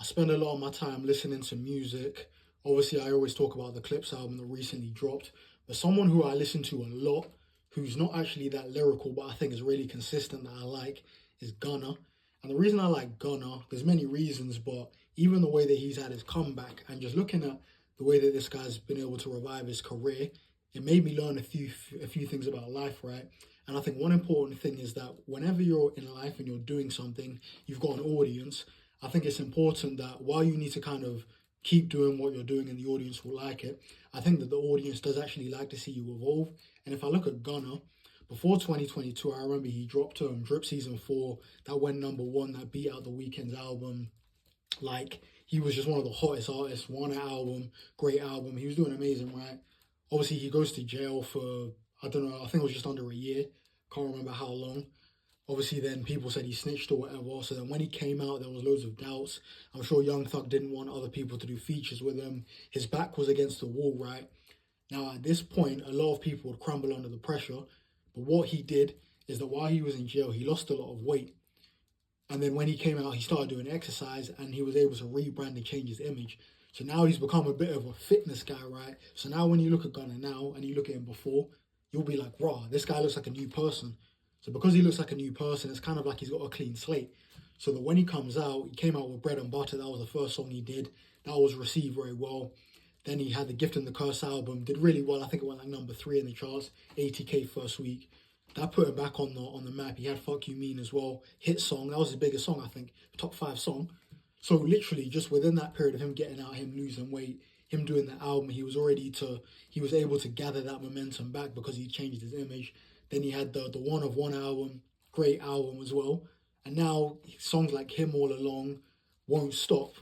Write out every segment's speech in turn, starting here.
spend a lot of my time listening to music. Obviously, I always talk about the Clips album that recently dropped. But someone who I listen to a lot, who's not actually that lyrical, but I think is really consistent that I like, is Gunna. And the reason I like Gunna, there's many reasons, but even the way that he's had his comeback and just looking at the way that this guy's been able to revive his career, it made me learn a few things about life, right? And I think one important thing is that whenever you're in life and you're doing something, you've got an audience. I think it's important that while you need to kind of keep doing what you're doing and the audience will like it, I think that the audience does actually like to see you evolve. And if I look at Gunna, before 2022, I remember he dropped Drip Season 4, that went number one, that beat out the Weeknd's album. Like, he was just one of the hottest artists, one album, great album. He was doing amazing, right? Obviously, he goes to jail for, I don't know, I think it was just under a year. Can't remember how long. Obviously, then people said he snitched or whatever. So then when he came out, there was loads of doubts. I'm sure Young Thug didn't want other people to do features with him. His back was against the wall, right? Now, at this point, a lot of people would crumble under the pressure. But what he did is that while he was in jail, he lost a lot of weight. And then when he came out, he started doing exercise and he was able to rebrand and change his image. So now he's become a bit of a fitness guy, right? So now when you look at Gunna now and you look at him before, you'll be like, raw, this guy looks like a new person. So because he looks like a new person, it's kind of like he's got a clean slate. So that when he comes out, he came out with Bread and Butter. That was the first song he did. That was received very well. Then he had the Gift and the Curse album, did really well. I think it went like number 3 in the charts, 80K first week. That put him back on the map. He had Fuck You Mean as well, hit song. That was his biggest song, I think, top 5 song. So literally just within that period of him getting out, him losing weight, him doing the album, he was able to gather that momentum back because he changed his image. Then he had the One of One album, great album as well. And now songs like Him All Along, Won't Stop.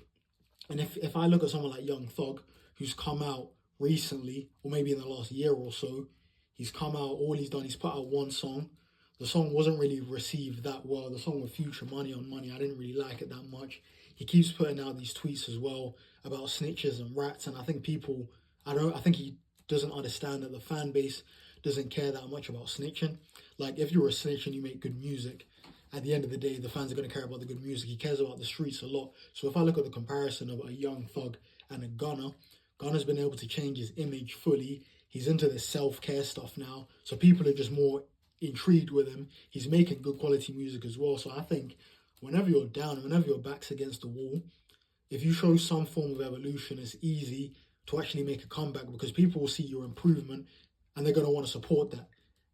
And if I look at someone like Young Thug, who's come out recently, or maybe in the last year or so, he's come out, all he's done, he's put out one song. The song wasn't really received that well. The song with Future, Money on Money, I didn't really like it that much. He keeps putting out these tweets as well about snitches and rats, and I think I think he doesn't understand that the fan base doesn't care that much about snitching. Like, if you're a snitch and you make good music, at the end of the day, the fans are going to care about the good music. He cares about the streets a lot. So if I look at the comparison of a Young Thug and a Gunna, Gunna's been able to change his image fully. He's into this self-care stuff now. So people are just more intrigued with him. He's making good quality music as well. So I think whenever you're down, whenever your back's against the wall, if you show some form of evolution, it's easy to actually make a comeback because people will see your improvement and they're going to want to support that.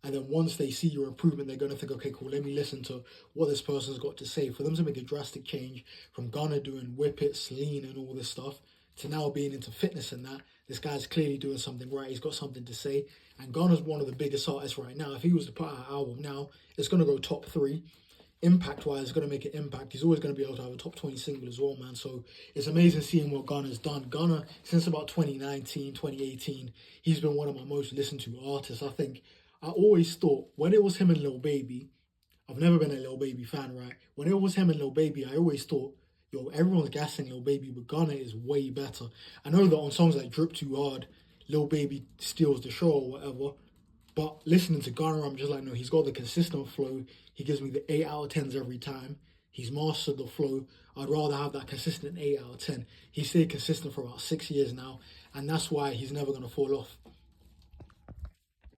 And then once they see your improvement, they're going to think, okay, cool, let me listen to what this person's got to say. For them to make a drastic change from Gunna doing whippets, lean and all this stuff to now being into fitness and that, this guy's clearly doing something right. He's got something to say. And Gunna's one of the biggest artists right now. If he was to put out an album now, it's going to go top 3. Impact-wise, it's going to make an impact. He's always going to be able to have a top 20 single as well, man. So it's amazing seeing what Gunna's done. Gunna, since about 2019, 2018, he's been one of my most listened to artists. I think I always thought when it was him and Lil Baby, I've never been a Lil Baby fan, right? When it was him and Lil Baby, I always thought, yo, everyone's gassing Lil Baby, but Gunna is way better. I know that on songs like Drip Too Hard, Lil Baby steals the show or whatever, but listening to Gunna, I'm just like, no, he's got the consistent flow. He gives me the 8 out of 10s every time. He's mastered the flow. I'd rather have that consistent 8 out of 10. He's stayed consistent for about 6 years now, and that's why he's never going to fall off.